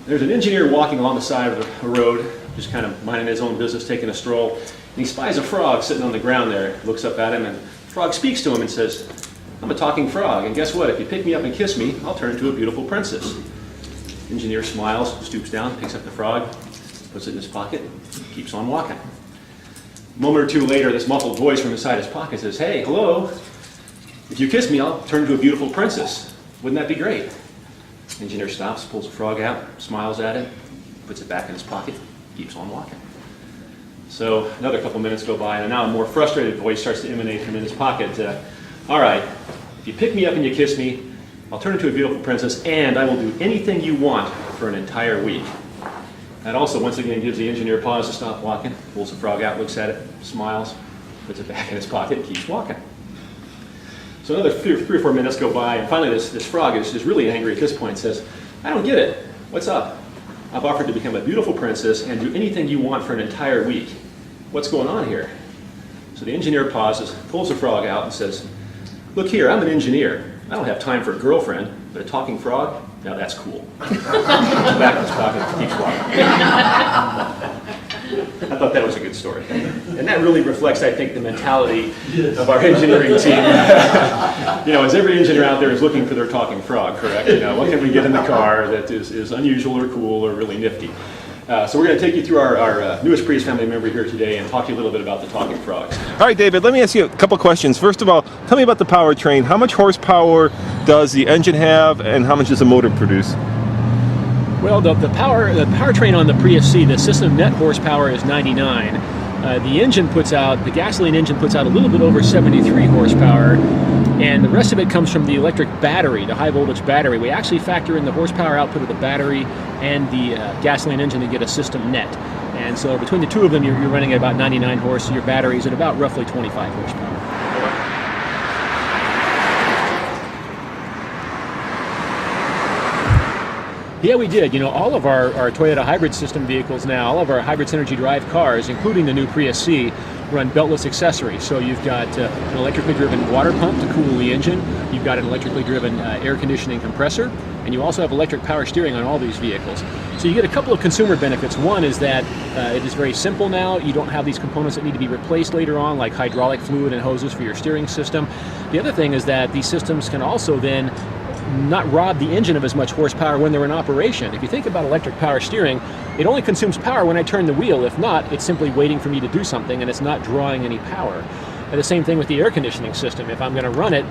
There's an engineer walking along the side of the road, just kind of minding his own business, taking a stroll, and he spies a frog sitting on the ground there, looks up at him, and the frog speaks to him and says, "I'm a talking frog, and guess what? If you pick me up and kiss me, I'll turn into a beautiful princess." The engineer smiles, stoops down, picks up the frog, puts it in his pocket, keeps on walking. A moment or two later, this muffled voice from inside his pocket says, "Hey, hello, if you kiss me, I'll turn into a beautiful princess. Wouldn't that be great?" The engineer stops, pulls the frog out, smiles at it, puts it back in his pocket, keeps on walking. So another couple minutes go by, and now a more frustrated voice starts to emanate from in his pocket. "All right, if you pick me up and you kiss me, I'll turn into a beautiful princess, and I will do anything you want for an entire week." That also, once again, gives the engineer pause to stop walking, pulls the frog out, looks at it, smiles, puts it back in his pocket, keeps walking. So another three or four minutes go by, and finally this frog is really angry at this point and says, "I don't get it. What's up? I've offered to become a beautiful princess and do anything you want for an entire week. What's going on here?" So the engineer pauses, pulls the frog out and says, "Look here, I'm an engineer. I don't have time for a girlfriend, but a talking frog, now that's cool." Back in his pocket, keeps walking. I thought that was a good story. And that really reflects, I think, the mentality of our engineering team. As every engineer out there is looking for their talking frog, correct? What can we get in the car that is unusual or cool or really nifty? So we're going to take you through our newest Prius family member here today and talk to you a little bit about the talking frogs. All right, David, let me ask you a couple questions. First of all, tell me about the powertrain. How much horsepower does the engine have, and how much does the motor produce? Well, the powertrain on the Prius C, the system net horsepower is 99. The gasoline engine puts out a little bit over 73 horsepower, and the rest of it comes from the electric battery, the high voltage battery. We actually factor in the horsepower output of the battery and the gasoline engine to get a system net. And so between the two of them, you're running at about 99 horse, so your battery's at about roughly 25 horsepower. Yeah, we did. All of our Toyota hybrid system vehicles now, all of our hybrid Synergy drive cars, including the new Prius C, run beltless accessories. So you've got an electrically driven water pump to cool the engine, you've got an electrically driven air conditioning compressor, and you also have electric power steering on all these vehicles. So you get a couple of consumer benefits. One is that it is very simple now. You don't have these components that need to be replaced later on, like hydraulic fluid and hoses for your steering system. The other thing is that these systems can also then not rob the engine of as much horsepower when they're in operation. If you think about electric power steering, it only consumes power when I turn the wheel. If not, it's simply waiting for me to do something, and it's not drawing any power. And the same thing with the air conditioning system. If I'm going to run it,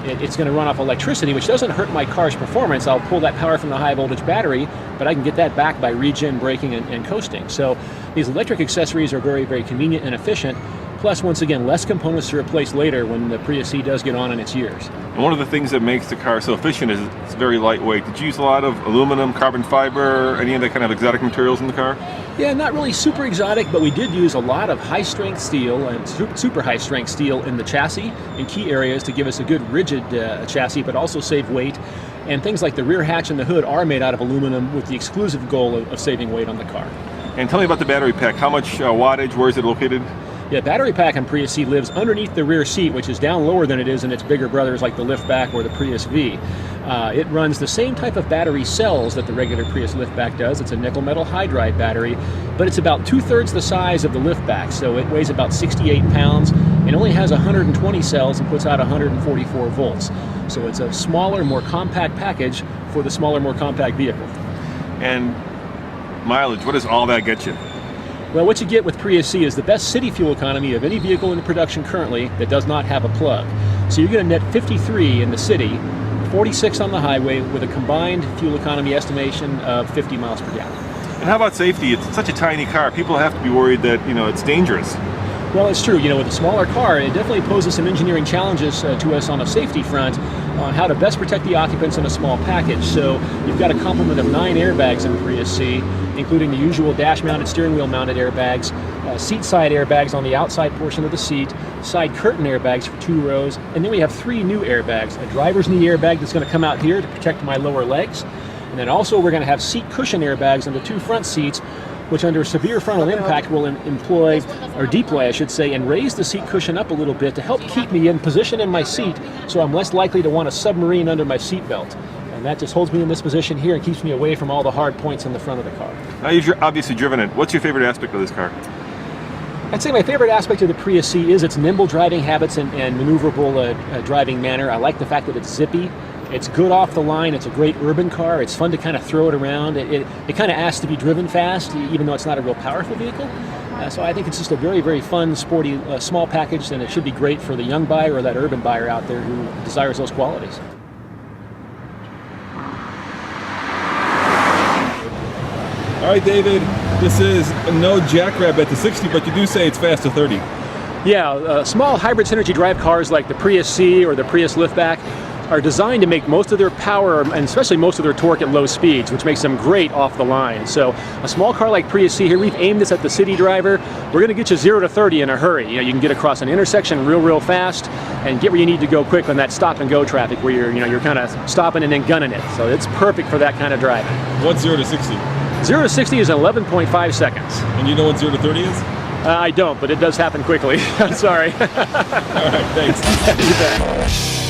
it's going to run off electricity, which doesn't hurt my car's performance. I'll pull that power from the high voltage battery, but I can get that back by regen, braking, and coasting. So these electric accessories are very, very convenient and efficient. Plus, once again, less components to replace later when the Prius C does get on in its years. And one of the things that makes the car so efficient is it's very lightweight. Did you use a lot of aluminum, carbon fiber, any of that kind of exotic materials in the car? Yeah, not really super exotic, but we did use a lot of high-strength steel and super high-strength steel in the chassis in key areas to give us a good rigid chassis, but also save weight. And things like the rear hatch and the hood are made out of aluminum with the exclusive goal of saving weight on the car. And tell me about the battery pack. How much wattage? Where is it located? Yeah, battery pack on Prius C lives underneath the rear seat, which is down lower than it is in its bigger brothers like the liftback or the Prius V. It runs the same type of battery cells that the regular Prius liftback does. It's a nickel metal hydride battery, but it's about 2/3 the size of the liftback, so it weighs about 68 pounds and only has 120 cells and puts out 144 volts. So it's a smaller, more compact package for the smaller, more compact vehicle. And mileage, what does all that get you? Well, what you get with Prius C is the best city fuel economy of any vehicle in production currently that does not have a plug. So you're going to net 53 in the city, 46 on the highway, with a combined fuel economy estimation of 50 miles per gallon. And how about safety? It's such a tiny car. People have to be worried that, it's dangerous. Well, it's true. With a smaller car, it definitely poses some engineering challenges to us on a safety front on how to best protect the occupants in a small package. So you've got a complement of 9 airbags in Prius C, including the usual dash-mounted, steering wheel-mounted airbags, seat side airbags on the outside portion of the seat, side curtain airbags for 2 rows, and then we have 3 new airbags. A driver's knee airbag that's going to come out here to protect my lower legs, and then also we're going to have seat cushion airbags on the 2 front seats, which under severe frontal impact will deploy, I should say, and raise the seat cushion up a little bit to help keep me in position in my seat so I'm less likely to want to submarine under my seat belt. And that just holds me in this position here and keeps me away from all the hard points in the front of the car. Now you've obviously driven it. What's your favorite aspect of this car? I'd say my favorite aspect of the Prius C is its nimble driving habits and maneuverable driving manner. I like the fact that it's zippy. It's good off the line. It's a great urban car. It's fun to kind of throw it around. It kind of asks to be driven fast, even though it's not a real powerful vehicle. So I think it's just a very, very fun, sporty, small package, and it should be great for the young buyer or that urban buyer out there who desires those qualities. All right, David, this is no jackrabbit to 60, but you do say it's fast to 30. Yeah, small hybrid synergy drive cars like the Prius C or the Prius Liftback are designed to make most of their power and especially most of their torque at low speeds, which makes them great off the line. So a small car like Prius C here, we've aimed this at the city driver. We're going to get you 0 to 30 in a hurry. You know, you can get across an intersection real fast and get where you need to go quick on that stop and go traffic where you're kind of stopping and then gunning it. So it's perfect for that kind of driving. What's 0 to 60? 0 to 60 is 11.5 seconds. And you know what 0 to 30 is? I don't, but it does happen quickly. I'm sorry. All right, thanks. You bet.